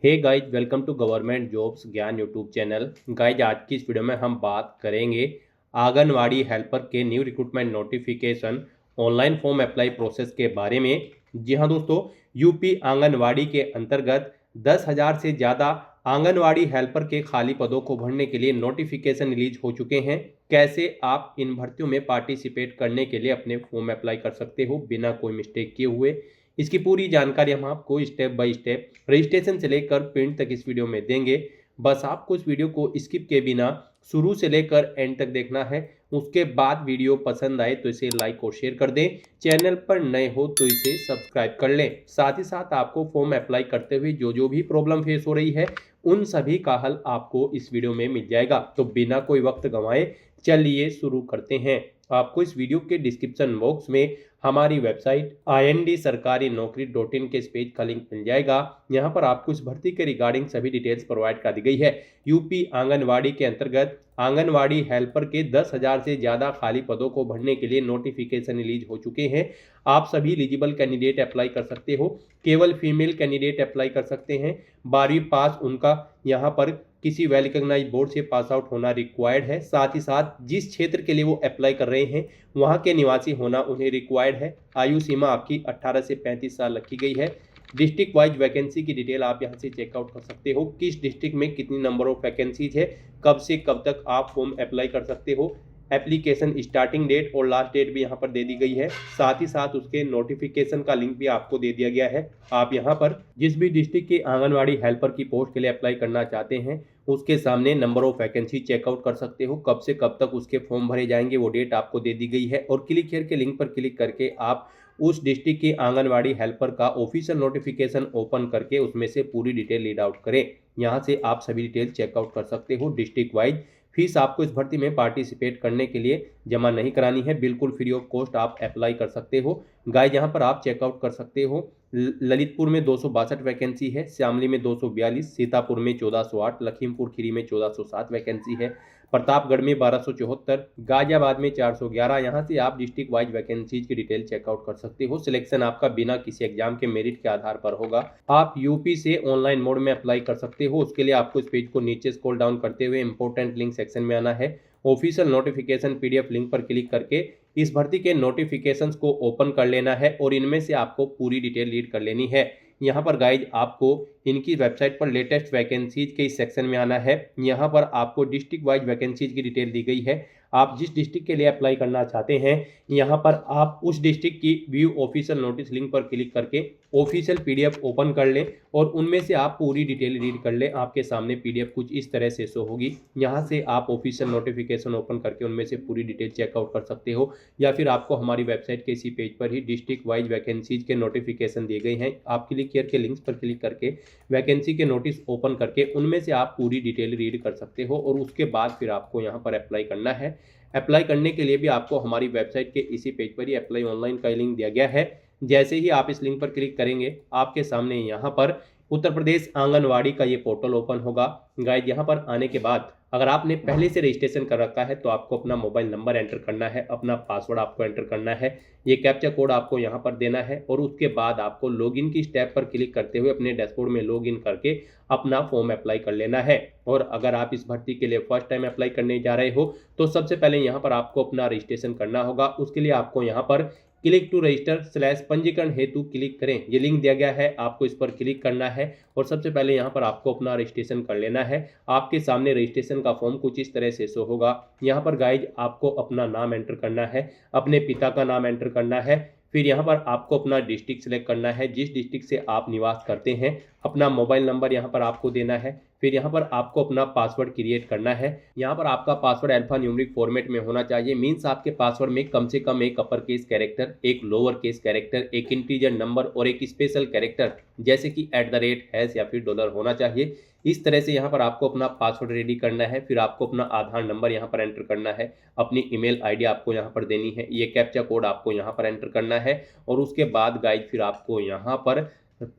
Hey guys, welcome to government jobs Gyan YouTube channel. Guys, आज की इस वीडियो में हम बात करेंगे आंगनवाड़ी हेल्पर के new recruitment notification online form apply process के बारे में। जी हाँ दोस्तों, यूपी आंगनवाड़ी के अंतर्गत 10,000 से ज़्यादा आंगनवाड़ी हेल्पर के खाली पदों को भरने के लिए नोटिफिकेशन रिलीज हो चुके हैं। कैसे आप इन भर्तियों में पार्टिसिपेट करने के लिए अपने फॉर्म अप्लाई कर सकते हो बिना कोई मिस्टेक किए हुए, इसकी पूरी जानकारी हम आपको स्टेप बाय स्टेप रजिस्ट्रेशन से लेकर प्रिंट तक इस वीडियो में देंगे। बस आपको इस वीडियो को स्किप के बिना शुरू से लेकर एंड तक देखना है। उसके बाद वीडियो पसंद आए तो इसे लाइक और शेयर कर दें। चैनल पर नए हो तो इसे सब्सक्राइब कर लें। साथ ही साथ आपको फॉर्म अप्लाई करते हुए जो जो भी प्रॉब्लम फेस हो रही है उन सभी का हल आपको इस वीडियो में मिल जाएगा। तो बिना कोई वक्त गंवाए चलिए शुरू करते हैं। आपको इस वीडियो के डिस्क्रिप्शन बॉक्स में हमारी वेबसाइट IND-sarkari-naukri.in के इस पेज का लिंक मिल जाएगा। यहाँ पर आपको इस भर्ती के रिगार्डिंग सभी डिटेल्स प्रोवाइड कर दी गई है। यूपी आंगनवाड़ी के अंतर्गत आंगनवाड़ी हेल्पर के 10,000 से ज़्यादा खाली पदों को भरने के लिए नोटिफिकेशन रिलीज हो चुके हैं। आप सभी एलिजिबल कैंडिडेट अप्लाई कर सकते हो। केवल फीमेल कैंडिडेट अप्लाई कर सकते हैं। 12वीं पास उनका यहाँ पर किसी वेल रिकॉग्नाइज्ड बोर्ड से पास आउट होना रिक्वायर्ड है। साथ ही साथ जिस क्षेत्र के लिए वो अप्लाई कर रहे हैं वहाँ के निवासी होना उन्हें रिक्वायर्ड है। आयु सीमा आपकी 18 से 35 साल रखी गई है। डिस्ट्रिक्ट वाइज वैकेंसी की डिटेल आप यहाँ से चेकआउट कर सकते हो। किस डिस्ट्रिक्ट में कितनी नंबर ऑफ वैकेंसीज है, कब से कब तक आप फॉर्म अप्लाई कर सकते हो। एप्लीकेशन स्टार्टिंग डेट और लास्ट डेट भी यहाँ पर दे दी गई है। साथ ही साथ उसके नोटिफिकेशन का लिंक भी आपको दे दिया गया है। आप यहाँ पर जिस भी डिस्ट्रिक्ट के आंगनवाड़ी हेल्पर की पोस्ट के लिए अप्लाई करना चाहते हैं उसके सामने नंबर ऑफ वैकेंसी चेकआउट कर सकते हो। कब से कब तक उसके फॉर्म भरे जाएंगे वो डेट आपको दे दी गई है। और क्लिक हियर के लिंक पर क्लिक करके आप उस डिस्ट्रिक्ट के आंगनवाड़ी हेल्पर का ऑफिशियल नोटिफिकेशन ओपन करके उसमें से पूरी डिटेल रीड आउट करें। यहाँ से आप सभी डिटेल चेकआउट कर सकते हो। डिस्ट्रिक्ट वाइज फीस आपको इस भर्ती में पार्टिसिपेट करने के लिए जमा नहीं करानी है, बिल्कुल फ्री ऑफ कॉस्ट आप अप्लाई कर सकते हो। गाइज, यहाँ पर आप चेकआउट कर सकते हो। ललितपुर में 262 वैकेंसी है, शामली में 242, सीतापुर में 1408, लखीमपुर खीरी में 1407 वैकेंसी है, प्रतापगढ़ में 1274, गाजियाबाद में 411। यहाँ से आप डिस्ट्रिक्ट वाइज वैकेंसीज की डिटेल चेकआउट कर सकते हो। सिलेक्शन आपका बिना किसी एग्जाम के मेरिट के आधार पर होगा। आप यूपी से ऑनलाइन मोड में अप्लाई कर सकते हो। उसके लिए आपको इस पेज को नीचे स्क्रॉल डाउन करते हुए इंपॉर्टेंट लिंक सेक्शन में आना है। ऑफिशियल नोटिफिकेशन PDF लिंक पर क्लिक करके इस भर्ती के नोटिफिकेशंस को ओपन कर लेना है और इनमें से आपको पूरी डिटेल रीड कर लेनी है। यहाँ पर गाइज आपको इनकी वेबसाइट पर लेटेस्ट वैकेंसीज के इस सेक्शन में आना है। यहाँ पर आपको डिस्ट्रिक्ट वाइज वैकेंसीज की डिटेल दी गई है। आप जिस डिस्ट्रिक्ट के लिए अप्लाई करना चाहते हैं यहाँ पर आप उस डिस्ट्रिक्ट की व्यू ऑफिशियल नोटिस लिंक पर क्लिक करके ऑफिशियल PDF ओपन कर लें और उनमें से आप पूरी डिटेल रीड कर लें। आपके सामने PDF कुछ इस तरह से शो होगी। यहाँ से आप ऑफिशियल नोटिफिकेशन ओपन करके उनमें से पूरी डिटेल चेकआउट कर सकते हो, या फिर आपको हमारी वेबसाइट के इसी पेज पर ही डिस्ट्रिक्ट वाइज वैकेंसीज के नोटिफिकेशन दिए गए हैं। आप क्लिक हियर के लिंक्स पर क्लिक करके वैकेंसी के नोटिस ओपन करके उनमें से आप पूरी डिटेल रीड कर सकते हो और उसके बाद फिर आपको यहाँ पर अप्लाई करना है। अप्लाई करने के लिए भी आपको हमारी वेबसाइट के इसी पेज पर ही अप्लाई ऑनलाइन का लिंक दिया गया है। जैसे ही आप इस लिंक पर क्लिक करेंगे आपके सामने यहाँ पर उत्तर प्रदेश आंगनवाड़ी का ये पोर्टल ओपन होगा। गाइज, यहाँ पर आने के बाद अगर आपने पहले से रजिस्ट्रेशन कर रखा है तो आपको अपना मोबाइल नंबर एंटर करना है, अपना पासवर्ड आपको एंटर करना है, ये कैप्चा कोड आपको यहाँ पर देना है और उसके बाद आपको लॉगिन की स्टेप पर क्लिक करते हुए अपने डैशबोर्ड में लॉगिन करके अपना फॉर्म अप्लाई कर लेना है। और अगर आप इस भर्ती के लिए फर्स्ट टाइम अप्लाई करने जा रहे हो तो सबसे पहले यहाँ पर आपको अपना रजिस्ट्रेशन करना होगा। उसके लिए आपको यहाँ पर क्लिक टू रजिस्टर / पंजीकरण हेतु क्लिक करें, ये लिंक दिया गया है, आपको इस पर क्लिक करना है और सबसे पहले यहाँ पर आपको अपना रजिस्ट्रेशन कर लेना है। आपके सामने रजिस्ट्रेशन का फॉर्म कुछ इस तरह से शो होगा। यहाँ पर गाइज आपको अपना नाम एंटर करना है, अपने पिता का नाम एंटर करना है, फिर यहाँ पर आपको अपना डिस्ट्रिक्ट सेलेक्ट करना है जिस डिस्ट्रिक्ट से आप निवास करते हैं, अपना मोबाइल नंबर यहाँ पर आपको देना है, फिर यहाँ पर आपको अपना पासवर्ड क्रिएट करना है। यहाँ पर आपका पासवर्ड अल्फा न्यूमेरिक फॉर्मेट में होना चाहिए। मीन्स आपके पासवर्ड में कम से कम एक अपर केस कैरेक्टर, एक लोअर केस कैरेक्टर, एक इंटीजर नंबर और एक स्पेशल कैरेक्टर जैसे कि @ या फिर डॉलर होना चाहिए। इस तरह से यहाँ पर आपको अपना पासवर्ड रेडी करना है। फिर आपको अपना आधार नंबर यहाँ पर एंटर करना है, अपनी ईमेल ID आपको यहाँ पर देनी है, ये कैप्चा कोड आपको यहाँ पर एंटर करना है और उसके बाद गाइज फिर आपको यहाँ पर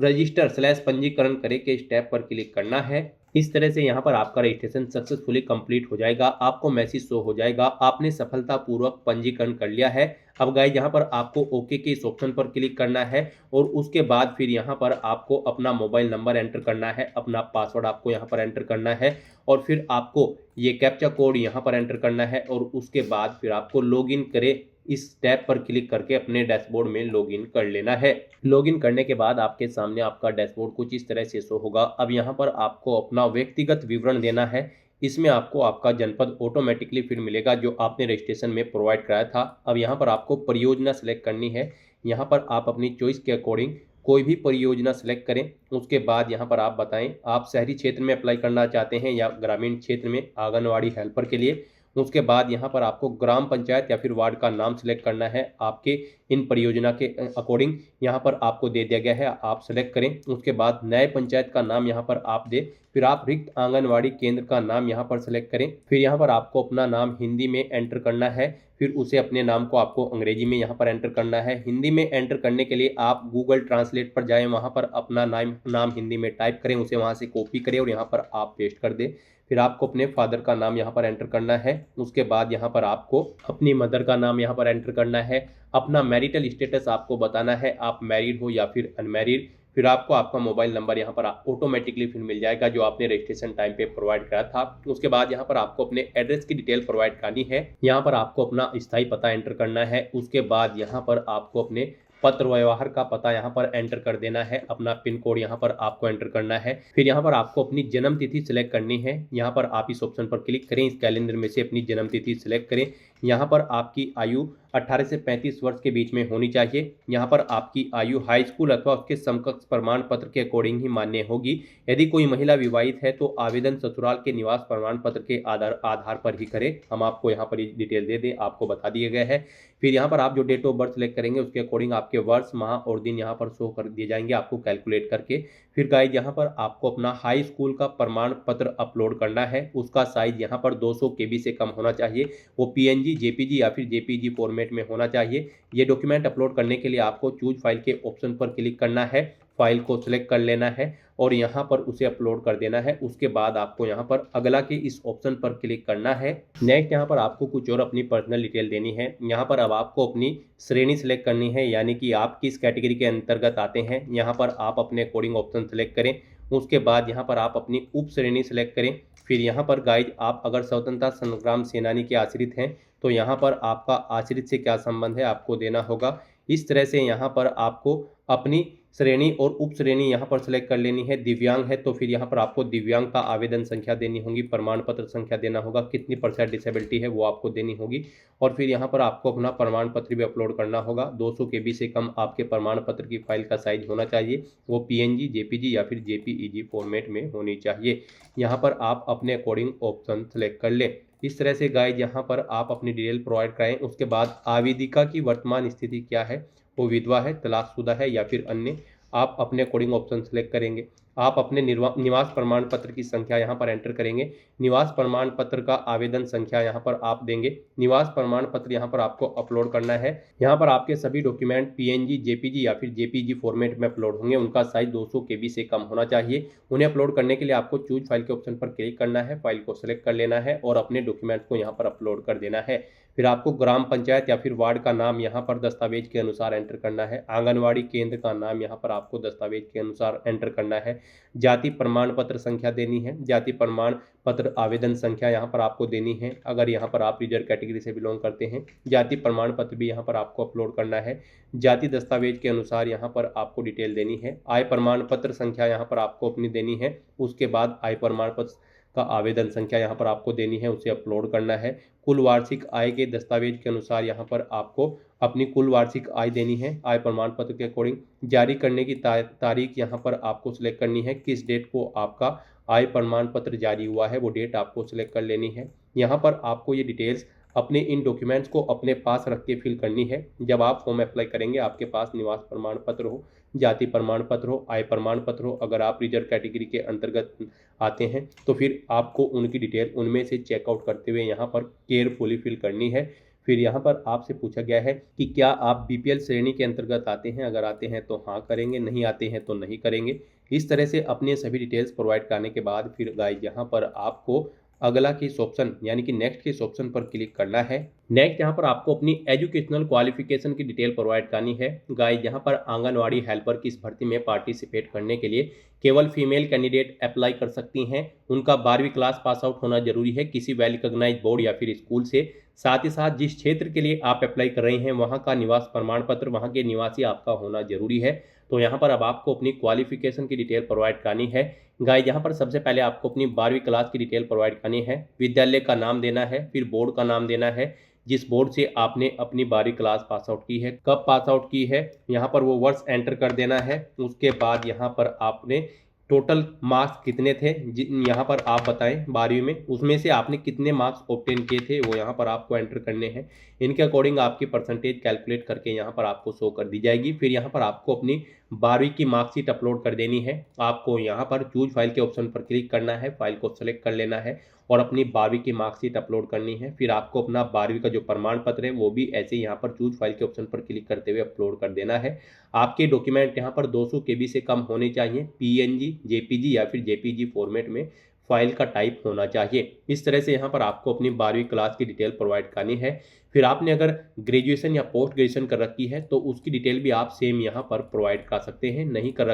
रजिस्टर / पंजीकरण करें के स्टेप पर क्लिक करना है। इस तरह से यहाँ पर आपका रजिस्ट्रेशन सक्सेसफुली कंप्लीट हो जाएगा। आपको मैसेज शो हो जाएगा, आपने सफलतापूर्वक पंजीकरण कर लिया है। अब गाइस यहाँ पर आपको ओके के इस ऑप्शन पर क्लिक करना है और उसके बाद फिर यहाँ पर आपको अपना मोबाइल नंबर एंटर करना है, अपना पासवर्ड आपको यहाँ पर एंटर करना है और फिर आपको ये कैप्चा कोड यहाँ पर एंटर करना है और उसके बाद फिर आपको लॉगिन करें इस टैब पर क्लिक करके अपने डैशबोर्ड में लॉगिन कर लेना है। लॉगिन करने के बाद आपके सामने आपका डैशबोर्ड कुछ इस तरह से शो होगा। अब यहाँ पर आपको अपना व्यक्तिगत विवरण देना है। इसमें आपको आपका जनपद ऑटोमेटिकली फिर मिलेगा जो आपने रजिस्ट्रेशन में प्रोवाइड कराया था। अब यहाँ पर आपको परियोजना सेलेक्ट करनी है। यहाँ पर आप अपनी चॉइस के अकॉर्डिंग कोई भी परियोजना सेलेक्ट करें। उसके बाद यहाँ पर आप बताएं आप शहरी क्षेत्र में अप्लाई करना चाहते हैं या ग्रामीण क्षेत्र में आंगनवाड़ी हेल्पर के लिए। उसके बाद यहाँ पर आपको ग्राम पंचायत या फिर वार्ड का नाम सेलेक्ट करना है आपके इन परियोजना के अकॉर्डिंग यहाँ पर आपको दे दिया गया है, आप सेलेक्ट करें। उसके बाद नए पंचायत का नाम यहाँ पर आप दें, फिर आप रिक्त आंगनवाड़ी केंद्र का नाम यहाँ पर सेलेक्ट करें। फिर यहाँ पर आपको अपना नाम हिंदी में एंटर करना है, फिर उसे अपने नाम को आपको अंग्रेजी में यहाँ पर एंटर करना है। हिंदी में एंटर करने के लिए आप गूगल ट्रांसलेट पर जाएं, वहाँ पर अपना नाम हिंदी में टाइप करें, उसे वहाँ से कॉपी करें और यहाँ पर आप पेस्ट कर दें। फिर आपको अपने फादर का नाम यहाँ पर एंटर करना है। उसके बाद यहाँ पर आपको अपनी मदर का नाम यहाँ पर एंटर करना है। अपना मैरिटल स्टेटस आपको बताना है, आप मैरिड हो या फिर अनमैरिड। फिर आपको आपका मोबाइल नंबर यहाँ पर ऑटोमेटिकली फिर मिल जाएगा जो आपने रजिस्ट्रेशन टाइम पे प्रोवाइड करा था। उसके बाद यहाँ पर आपको अपने एड्रेस की डिटेल प्रोवाइड करनी है। यहाँ पर आपको अपना स्थायी पता एंटर करना है। उसके बाद यहाँ पर आपको अपने पत्र व्यवहार का पता यहाँ पर एंटर कर देना है। अपना पिन कोड यहाँ पर आपको एंटर करना है। फिर यहाँ पर आपको अपनी जन्म तिथि सिलेक्ट करनी है। यहाँ पर आप इस ऑप्शन पर क्लिक करें, इस कैलेंडर में से अपनी जन्म तिथि सिलेक्ट करें। यहाँ पर आपकी आयु 18 से 35 वर्ष के बीच में होनी चाहिए। यहाँ पर आपकी आयु हाई स्कूल अथवा उसके समकक्ष प्रमाण पत्र के अकॉर्डिंग ही मान्य होगी। यदि कोई महिला विवाहित है तो आवेदन ससुराल के निवास प्रमाण पत्र के आधार पर ही करें। हम आपको यहाँ पर डिटेल दे दें, आपको बता दिया गया है। फिर यहाँ पर आप जो डेट ऑफ बर्थ सेलेक्ट करेंगे उसके अकॉर्डिंग आपके वर्ष माह और दिन यहाँ पर शो कर दिए जाएंगे आपको कैलकुलेट करके। फिर गाइज यहाँ पर आपको अपना हाई स्कूल का प्रमाण पत्र अपलोड करना है। उसका साइज यहाँ पर 200 KB से कम होना चाहिए। वो PNG, JPG या फिर JPG फॉर्मेट में होना चाहिए। ये डॉक्यूमेंट अपलोड करने के लिए आपको चूज फाइल के ऑप्शन पर क्लिक करना है, फाइल को सिलेक्ट कर लेना है और यहाँ पर उसे अपलोड कर देना है। उसके बाद आपको यहाँ पर अगला के इस ऑप्शन पर क्लिक करना है। नेक्स्ट यहाँ पर आपको कुछ और अपनी पर्सनल डिटेल देनी है। यहाँ पर अब आपको अपनी श्रेणी सिलेक्ट करनी है, यानी कि आप किस कैटेगरी के अंतर्गत आते हैं। यहाँ पर आप अपने अकॉर्डिंग ऑप्शन सेलेक्ट करें। उसके बाद यहाँ पर आप अपनी उप श्रेणी सेलेक्ट करें। फिर यहाँ पर गाइज आप अगर स्वतंत्रता संग्राम सेनानी के आश्रित हैं तो यहाँ पर आपका आश्रित से क्या संबंध है आपको देना होगा। इस तरह से यहाँ पर आपको अपनी श्रेणी और उप श्रेणी यहाँ पर सेलेक्ट कर लेनी है। दिव्यांग है तो फिर यहाँ पर आपको दिव्यांग का आवेदन संख्या देनी होगी, प्रमाण पत्र संख्या देना होगा, कितनी % डिसेबिलिटी है वो आपको देनी होगी और फिर यहाँ पर आपको अपना प्रमाण पत्र भी अपलोड करना होगा। 200 KB से कम आपके प्रमाण पत्र की फाइल का साइज होना चाहिए, वो PNG, JPG या फिर JPEG फॉर्मेट में होनी चाहिए। यहाँ पर आप अपने अकॉर्डिंग ऑप्शन सेलेक्ट कर लें। इस तरह से गाइज यहाँ पर आप अपनी डिटेल प्रोवाइड कराएं। उसके बाद आवेदिका की वर्तमान स्थिति क्या है, वो विधवा है, तलाकशुदा है या फिर अन्य, आप अपने अकॉर्डिंग ऑप्शन सेलेक्ट करेंगे। आप अपने निवास प्रमाण पत्र की संख्या यहाँ पर एंटर करेंगे। निवास प्रमाण पत्र का आवेदन संख्या यहाँ पर आप देंगे। निवास प्रमाण पत्र यहाँ पर आपको अपलोड करना है। यहाँ पर आपके सभी डॉक्यूमेंट PNG, JPG या फिर JPG फॉर्मेट में अपलोड होंगे। उनका साइज 200 KB से कम होना चाहिए। उन्हें अपलोड करने के लिए आपको चूज फाइल के ऑप्शन पर क्लिक करना है, फाइल को सिलेक्ट कर लेना है और अपने डॉक्यूमेंट को यहाँ पर अपलोड कर देना है। फिर आपको ग्राम पंचायत या फिर वार्ड का नाम यहाँ पर दस्तावेज के अनुसार एंटर करना है। आंगनवाड़ी केंद्र का नाम यहाँ पर आपको दस्तावेज के अनुसार एंटर करना है। जाति प्रमाण पत्र संख्या देनी है। जाति प्रमाण पत्र आवेदन संख्या यहाँ पर आपको देनी है अगर यहाँ पर आप रिजर्व कैटेगरी से बिलोंग करते हैं। जाति प्रमाण पत्र भी यहाँ पर आपको अपलोड करना है। जाति दस्तावेज के अनुसार यहाँ पर आपको डिटेल देनी है। आय प्रमाण पत्र संख्या यहाँ पर आपको अपनी देनी है। उसके बाद आय प्रमाण पत्र का आवेदन संख्या यहाँ पर आपको देनी है, उसे अपलोड करना है। कुल वार्षिक आय के दस्तावेज के अनुसार यहाँ पर आपको अपनी कुल वार्षिक आय देनी है आय प्रमाण पत्र के अकॉर्डिंग। जारी करने की तारीख यहाँ पर आपको सिलेक्ट करनी है, किस डेट को आपका आय प्रमाण पत्र जारी हुआ है वो डेट आपको सिलेक्ट कर लेनी है। यहाँ पर आपको ये डिटेल्स अपने इन डॉक्यूमेंट्स को अपने पास रख के फिल करनी है। जब आप फॉर्म अप्लाई करेंगे आपके पास निवास प्रमाण पत्र हो, जाति प्रमाण पत्र हो, आय प्रमाण पत्र हो, अगर आप रिजर्व कैटेगरी के अंतर्गत आते हैं तो फिर आपको उनकी डिटेल उनमें से चेकआउट करते हुए यहाँ पर केयरफुली फिल करनी है। फिर यहाँ पर आपसे पूछा गया है कि क्या आप BPL श्रेणी के अंतर्गत आते हैं, अगर आते हैं तो हाँ करेंगे, नहीं आते हैं तो नहीं करेंगे। इस तरह से अपने सभी डिटेल्स प्रोवाइड करने के बाद फिर गाइस यहाँ पर आपको अगला के इस ऑप्शन यानी कि नेक्स्ट के इस ऑप्शन पर क्लिक करना है। नेक्स्ट यहाँ पर आपको अपनी एजुकेशनल क्वालिफिकेशन की डिटेल प्रोवाइड करनी है। गाइस यहाँ पर आंगनवाड़ी हेल्पर की इस भर्ती में पार्टिसिपेट करने के लिए केवल फीमेल कैंडिडेट अप्लाई कर सकती हैं। उनका 12वीं क्लास पास आउट होना जरूरी है किसी वेल रिकॉग्नाइज्ड बोर्ड या फिर स्कूल से। साथ ही साथ जिस क्षेत्र के लिए आप अप्लाई कर रहे हैं वहाँ का निवास प्रमाण पत्र, वहाँ के निवासी आपका होना जरूरी है। तो यहाँ पर अब आपको अपनी क्वालिफिकेशन की डिटेल प्रोवाइड करनी है। गाइस यहाँ पर सबसे पहले आपको अपनी 12वीं क्लास की डिटेल प्रोवाइड करनी है। विद्यालय का नाम देना है, फिर बोर्ड का नाम देना है जिस बोर्ड से आपने अपनी 12वीं क्लास पास आउट की है, कब पास आउट की है, यहाँ पर वो वर्ष एंटर कर देना है। उसके बाद यहाँ पर आपने टोटल मार्क्स कितने थे यहाँ पर आप बताएं 12वीं में, उसमें से आपने कितने मार्क्स ऑब्टेन किए थे वो यहाँ पर आपको एंटर करने हैं। इनके अकॉर्डिंग आपकी परसेंटेज कैलकुलेट करके यहाँ पर आपको शो कर दी जाएगी। फिर यहाँ पर आपको अपनी 12वीं की मार्कशीट अपलोड कर देनी है। आपको यहाँ पर चूज फाइल के ऑप्शन पर क्लिक करना है, फाइल को सेलेक्ट कर लेना है और अपनी 12वीं की मार्कशीट अपलोड करनी है। फिर आपको अपना 12वीं का जो प्रमाण पत्र है वो भी ऐसे यहाँ पर चूज फाइल के ऑप्शन पर क्लिक करते हुए अपलोड कर देना है। आपके डॉक्यूमेंट यहाँ पर 200 KB से कम होने चाहिए, PNG, JPG या फिर JPG फॉर्मेट में फाइल का टाइप होना चाहिए। इस तरह से यहाँ पर आपको अपनी 12वीं क्लास की डिटेल प्रोवाइड करनी है। फिर आपने अगर ग्रेजुएशन या पोस्ट ग्रेजुएशन कर रखी है तो उसकी डिटेल भी आप सेम यहाँ पर प्रोवाइड कर सकते हैं। नहीं कर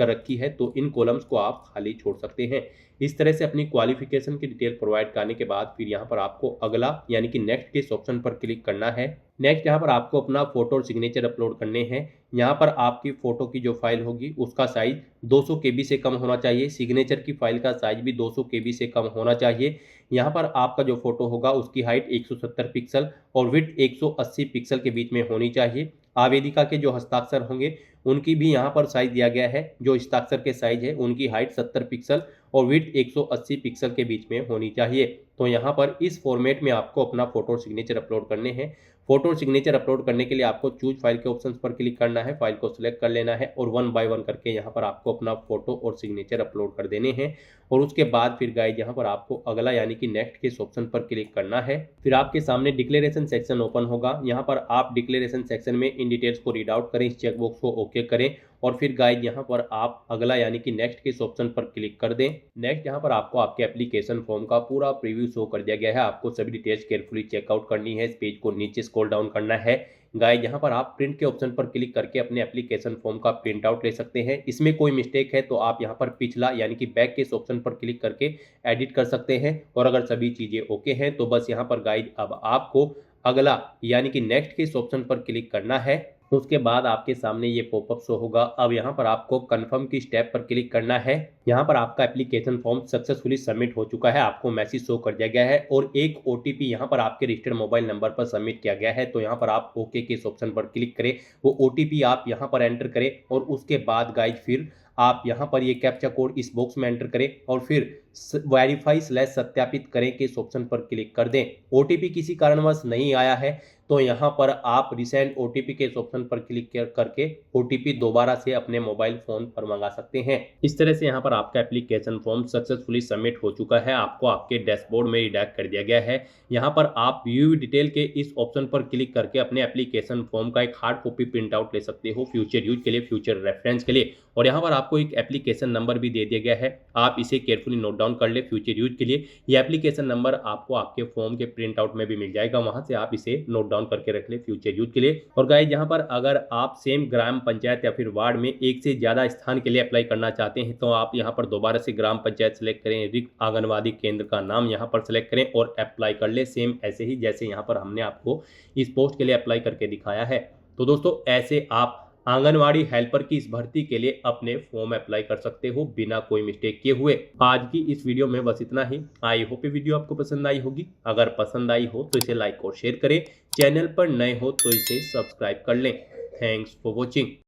रखी है तो इन कॉलम्स को आप खाली छोड़ सकते हैं। इस तरह से अपनी क्वालिफिकेशन की डिटेल प्रोवाइड करने के बाद फिर यहाँ पर आपको अगला यानी कि नेक्स्ट के इस ऑप्शन पर क्लिक करना है। नेक्स्ट यहाँ पर आपको अपना फोटो और सिग्नेचर अपलोड करने हैं। यहाँ पर आपकी फोटो की जो फाइल होगी उसका साइज 200 KB से कम होना चाहिए। सिग्नेचर की फाइल का साइज भी 200 KB से कम होना चाहिए। यहाँ पर आपका जो फोटो होगा उसकी हाइट 170 पिक्सल और विड्थ 180 पिक्सल के बीच में होनी चाहिए। आवेदिका के जो हस्ताक्षर होंगे उनकी भी यहाँ पर साइज दिया गया है। जो हस्ताक्षर के साइज है उनकी हाइट 70 पिक्सल और विड्थ 180 पिक्सल के बीच में होनी चाहिए। तो यहाँ पर इस फॉर्मेट में आपको अपना फोटो और सिग्नेचर अपलोड करने हैं। फोटो और सिग्नेचर अपलोड करने के लिए आपको चूज फाइल के ऑप्शन पर क्लिक करना है, फाइल को सिलेक्ट कर लेना है और 1 बाय 1 करके यहाँ पर आपको अपना फोटो और सिग्नेचर अपलोड कर देने हैं। और उसके बाद फिर गाइस यहाँ पर आपको अगला यानी कि नेक्स्ट के इस ऑप्शन पर क्लिक करना है। फिर आपके सामने डिक्लेरेशन सेक्शन ओपन होगा। यहाँ पर आप डिक्लेरेशन सेक्शन में इन डिटेल्स को रीड आउट करें, इस चेकबॉक्स को ओके करें और फिर गाइस यहाँ पर आप अगला यानी कि नेक्स्ट के इस ऑप्शन पर क्लिक कर दें। नेक्स्ट यहाँ पर आपको आपके एप्लीकेशन फॉर्म का पूरा प्रीव्यू शो कर दिया गया है। आपको सभी डिटेल्स केयरफुली चेकआउट करनी है। इस पेज को नीचे स्क्रॉल डाउन करना है। गाइस यहाँ पर आप प्रिंट के ऑप्शन पर क्लिक करके अपने एप्लीकेशन फॉर्म का प्रिंट आउट ले सकते हैं। इसमें कोई मिस्टेक है तो आप यहाँ पर पिछला यानी कि बैक के इस ऑप्शन पर क्लिक करके एडिट कर सकते हैं। और अगर सभी चीजें ओके हैं तो बस यहाँ पर गाइस अब आपको अगला यानी कि नेक्स्ट के इस ऑप्शन पर क्लिक करना है। उसके बाद आपके सामने ये पॉपअप शो होगा। अब यहाँ पर आपको कंफर्म की स्टेप पर क्लिक करना है। यहाँ पर आपका एप्लीकेशन फॉर्म सक्सेसफुली सबमिट हो चुका है, आपको मैसेज शो कर दिया गया है और एक OTP यहाँ पर आपके रजिस्टर्ड मोबाइल नंबर पर सबमिट किया गया है। तो यहाँ पर आप ओके के इस ऑप्शन पर क्लिक करें, वो OTP आप यहाँ पर एंटर करें और उसके बाद गाइज फिर आप यहाँ पर ये कैप्चा कोड इस बॉक्स में एंटर करें और फिर वेरीफाई/सत्यापित करें के इस ऑप्शन पर क्लिक कर दें। OTP किसी कारणवश नहीं आया है तो यहाँ पर आप रिसेंट OTP के इस ऑप्शन पर क्लिक करके OTP दोबारा से अपने मोबाइल फोन पर मंगा सकते हैं। इस तरह से यहाँ पर आपका एप्लीकेशन फॉर्म सक्सेसफुली सबमिट हो चुका है। आपको आपके डैशबोर्ड में रिडायरेक्ट कर दिया गया है। यहाँ पर आप व्यू डिटेल के इस ऑप्शन पर क्लिक करके अपने एप्लीकेशन फॉर्म का एक हार्ड कॉपी प्रिंट आउट ले सकते हो फ्यूचर यूज के लिए, फ्यूचर रेफरेंस के लिए। और यहाँ पर आपको एक एप्लीकेशन नंबर भी दे दिया गया है, आप इसे केयरफुली नोट डाउन कर ले फ्यूचर यूज के लिए। ये एप्लीकेशन नंबर आपको आपके फॉर्म के प्रिंट आउट में भी मिल जाएगा, वहां से आप इसे नोट डाउन करके रख ले फ्यूचर यूज के लिए। और गाइस यहाँ पर अगर आप सेम ग्राम पंचायत या फिर वार्ड में एक से ज्यादा स्थान के लिए अप्लाई करना चाहते हैं तो आप यहाँ पर दोबारा से ग्राम पंचायत सेलेक्ट करें, रिक्त आंगनवाड़ी केंद्र का नाम यहाँ पर सेलेक्ट करें और अप्लाई कर ले, सेम ऐसे ही जैसे यहाँ पर हमने आपको इस पोस्ट के लिए अप्लाई करके दिखाया है। तो दोस्तों ऐसे आप आंगनवाड़ी हेल्पर की इस भर्ती के लिए अपने फॉर्म अप्लाई कर सकते हो बिना कोई मिस्टेक किए हुए। आज की इस वीडियो में बस इतना ही। आई होप ये वीडियो आपको पसंद आई होगी। अगर पसंद आई हो तो इसे लाइक और शेयर करें, चैनल पर नए हो तो इसे सब्सक्राइब कर लें। Thanks for watching.